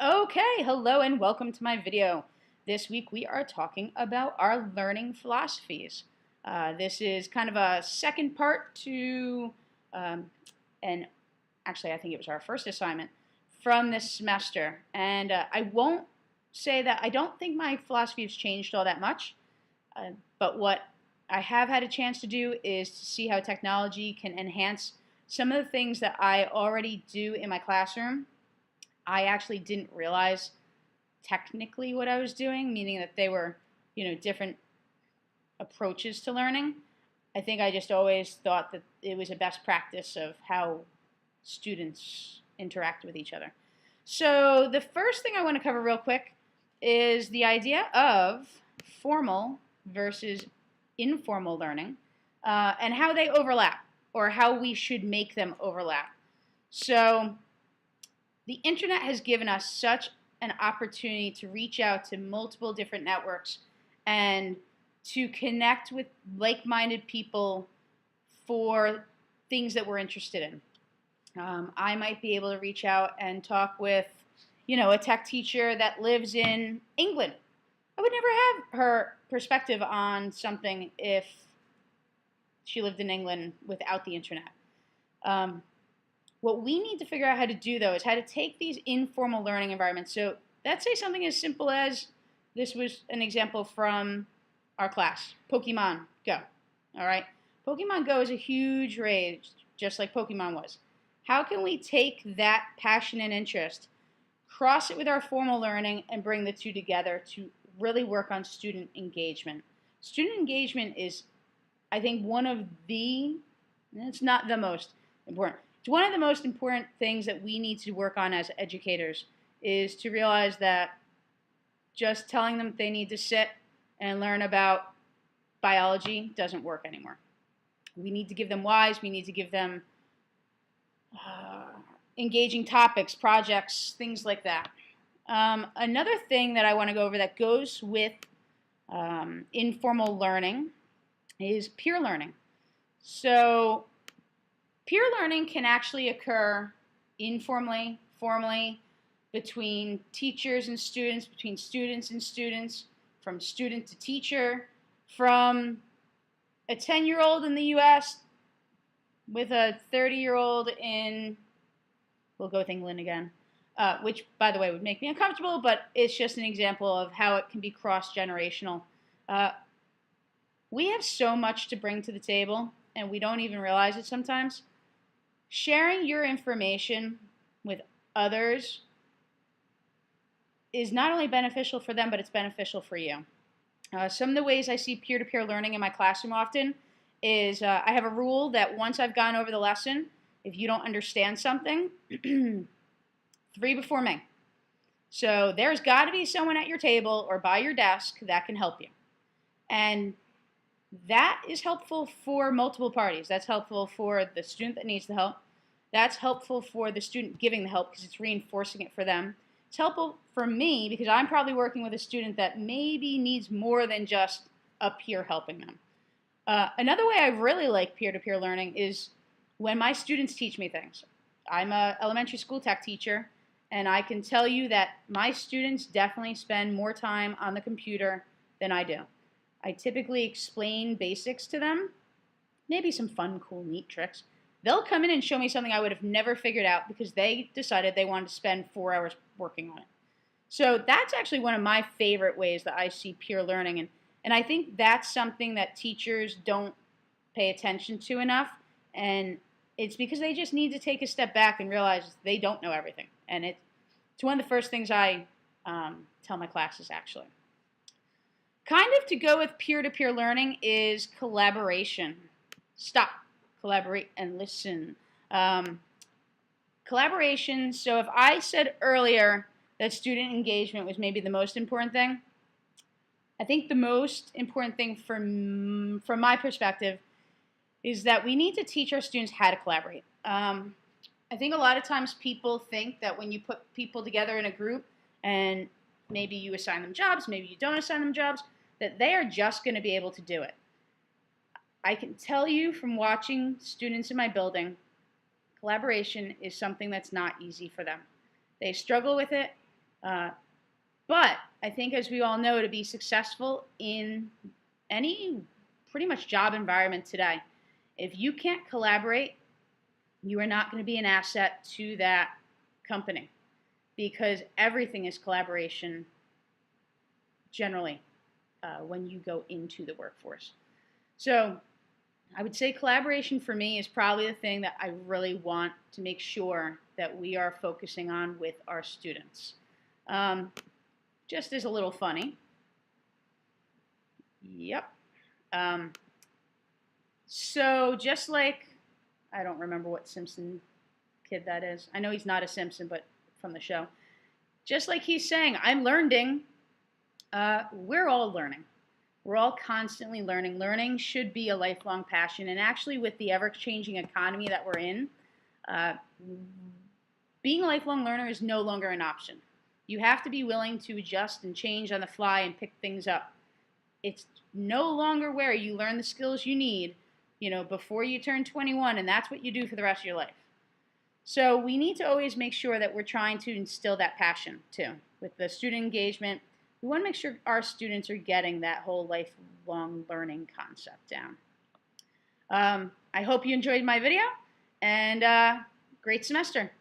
Okay, hello and welcome to my video. This week we are talking about our learning philosophies. This is kind of a second part to, um, and actually I think it was our first assignment from this semester. And I won't say that I don't think my philosophy has changed all that much, but what I have had a chance to do is to see how technology can enhance some of the things that I already do in my classroom. I actually didn't realize technically what I was doing, meaning that they were, different approaches to learning. I think I just always thought that it was a best practice of how students interact with each other. So the first thing I want to cover real quick is the idea of formal versus informal learning and how they overlap or how we should make them overlap. So the internet has given us such an opportunity to reach out to multiple different networks and to connect with like-minded people for things that we're interested in. I might be able to reach out and talk with, a tech teacher that lives in England. I would never have her perspective on something if she lived in England without the internet. What we need to figure out how to do, though, is how to take these informal learning environments. So let's say something as simple as this was an example from our class, Pokemon Go. All right? Pokemon Go is a huge rage, just like Pokemon was. How can we take that passion and interest, cross it with our formal learning, and bring the two together to really work on student engagement? Student engagement is, I think, it's not the most important. It's one of the most important things that we need to work on as educators is to realize that just telling them they need to sit and learn about biology doesn't work anymore. We need to give them whys. We need to give them engaging topics, projects, things like that. Another thing that I want to go over that goes with informal learning is peer learning. So peer learning can actually occur informally, formally, between teachers and students, between students and students, from student to teacher, from a 10-year-old in the US with a 30-year-old in, we'll go with England again, which, by the way, would make me uncomfortable, but it's just an example of how it can be cross-generational. We have so much to bring to the table, and we don't even realize it sometimes. Sharing your information with others is not only beneficial for them, but it's beneficial for you. Some of the ways I see peer-to-peer learning in my classroom often is I have a rule that once I've gone over the lesson, if you don't understand something, 3 before me. So there's got to be someone at your table or by your desk that can help you. And that is helpful for multiple parties. That's helpful for the student that needs the help. That's helpful for the student giving the help because it's reinforcing it for them. It's helpful for me because I'm probably working with a student that maybe needs more than just a peer helping them. Another way I really like peer-to-peer learning is when my students teach me things. I'm an elementary school tech teacher, and I can tell you that my students definitely spend more time on the computer than I do. I typically explain basics to them, maybe some fun, cool, neat tricks. They'll come in and show me something I would have never figured out because they decided they wanted to spend 4 hours working on it. So that's actually one of my favorite ways that I see peer learning. And I think that's something that teachers don't pay attention to enough. And it's because they just need to take a step back and realize they don't know everything. And it's one of the first things I tell my classes, actually. Kind of to go with peer-to-peer learning is collaboration. Stop, collaborate, and listen. Collaboration, so if I said earlier that student engagement was maybe the most important thing, I think the most important thing from my perspective is that we need to teach our students how to collaborate. I think a lot of times people think that when you put people together in a group and maybe you assign them jobs, maybe you don't assign them jobs, that they are just going to be able to do it. I can tell you from watching students in my building, collaboration is something that's not easy for them. They struggle with it. Uh, but I think, as we all know, to be successful in any pretty much job environment today, if you can't collaborate, you are not going to be an asset to that company, because everything is collaboration generally when you go into the workforce. So I would say collaboration for me is probably the thing that I really want to make sure that we are focusing on with our students. Just as a little funny. Yep. So just like, I don't remember what Simpson kid that is. I know he's not a Simpson, but from the show. Just like he's saying, I'm learning. We're all learning. We're all constantly learning. Learning should be a lifelong passion. And actually, with the ever-changing economy that we're in, being a lifelong learner is no longer an option. You have to be willing to adjust and change on the fly and pick things up. It's no longer where you learn the skills you need, before you turn 21, and that's what you do for the rest of your life. So we need to always make sure that we're trying to instill that passion, too. With the student engagement, we want to make sure our students are getting that whole lifelong learning concept down. I hope you enjoyed my video, and great semester.